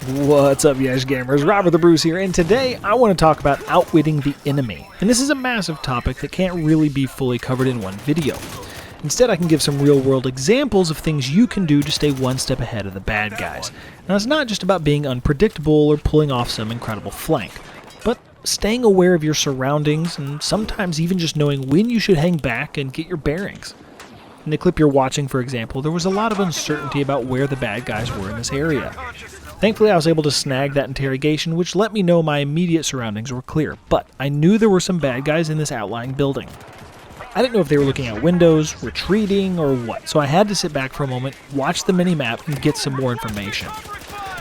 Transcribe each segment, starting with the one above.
What's up, YeshGamers? Robert the Bruce here, and today I want to talk about outwitting the enemy. And this is a massive topic that can't really be fully covered in one video. Instead, I can give some real-world examples of things you can do to stay one step ahead of the bad guys. Now, it's not just about being unpredictable or pulling off some incredible flank, but staying aware of your surroundings and sometimes even just knowing when you should hang back and get your bearings. In the clip you're watching, for example, there was a lot of uncertainty about where the bad guys were in this area. Thankfully, I was able to snag that interrogation, which let me know my immediate surroundings were clear, but I knew there were some bad guys in this outlying building. I didn't know if they were looking at windows, retreating, or what, so I had to sit back for a moment, watch the mini-map, and get some more information.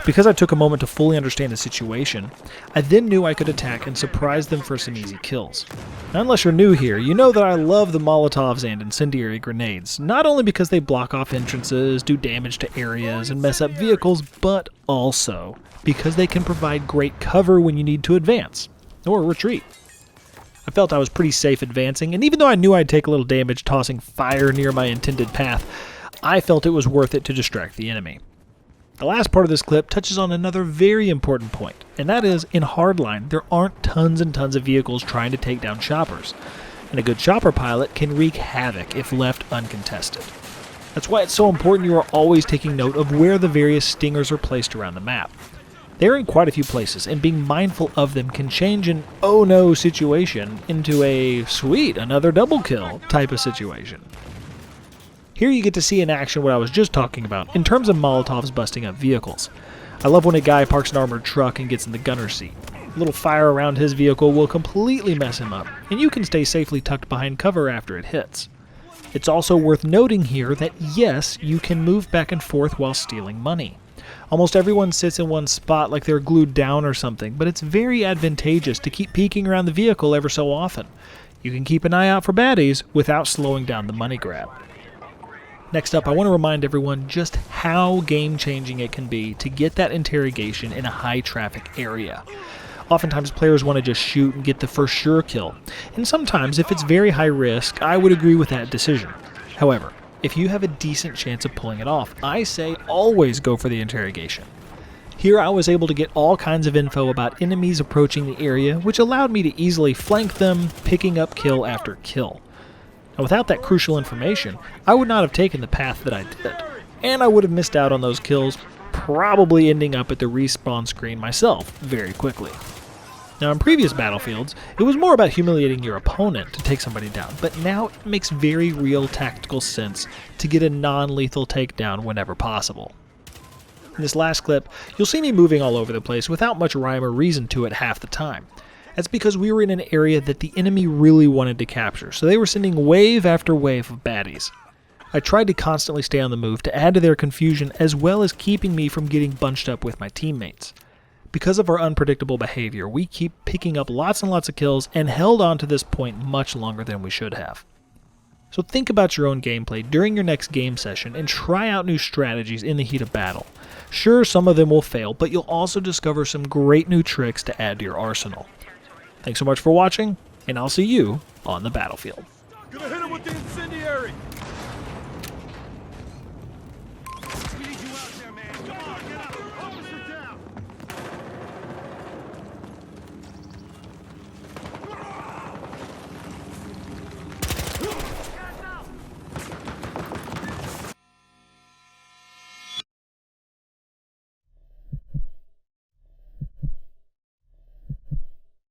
Because I took a moment to fully understand the situation, I then knew I could attack and surprise them for some easy kills. Now, unless you're new here, you know that I love the Molotovs and incendiary grenades, not only because they block off entrances, do damage to areas, and mess up vehicles, but also because they can provide great cover when you need to advance, or retreat. I felt I was pretty safe advancing, and even though I knew I'd take a little damage tossing fire near my intended path, I felt it was worth it to distract the enemy. The last part of this clip touches on another very important point, and that is, in Hardline, there aren't tons and tons of vehicles trying to take down choppers, and a good chopper pilot can wreak havoc if left uncontested. That's why it's so important you are always taking note of where the various stingers are placed around the map. They're in quite a few places, and being mindful of them can change an oh no situation into a sweet, another double kill type of situation. Here you get to see in action what I was just talking about, in terms of Molotovs busting up vehicles. I love when a guy parks an armored truck and gets in the gunner's seat. A little fire around his vehicle will completely mess him up, and you can stay safely tucked behind cover after it hits. It's also worth noting here that yes, you can move back and forth while stealing money. Almost everyone sits in one spot like they're glued down or something, but it's very advantageous to keep peeking around the vehicle ever so often. You can keep an eye out for baddies without slowing down the money grab. Next up, I want to remind everyone just how game-changing it can be to get that interrogation in a high-traffic area. Oftentimes, players want to just shoot and get the first sure kill, and sometimes, if it's very high risk, I would agree with that decision. However, if you have a decent chance of pulling it off, I say always go for the interrogation. Here I was able to get all kinds of info about enemies approaching the area, which allowed me to easily flank them, picking up kill after kill. Now, without that crucial information, I would not have taken the path that I did, and I would have missed out on those kills, probably ending up at the respawn screen myself very quickly. Now, in previous battlefields, it was more about humiliating your opponent to take somebody down, but now it makes very real tactical sense to get a non-lethal takedown whenever possible. In this last clip, you'll see me moving all over the place without much rhyme or reason to it half the time. That's because we were in an area that the enemy really wanted to capture, so they were sending wave after wave of baddies. I tried to constantly stay on the move to add to their confusion as well as keeping me from getting bunched up with my teammates. Because of our unpredictable behavior, we keep picking up lots and lots of kills and held on to this point much longer than we should have. So think about your own gameplay during your next game session and try out new strategies in the heat of battle. Sure, some of them will fail, but you'll also discover some great new tricks to add to your arsenal. Thanks so much for watching, and I'll see you on the battlefield. Gonna hit him with the incendiary.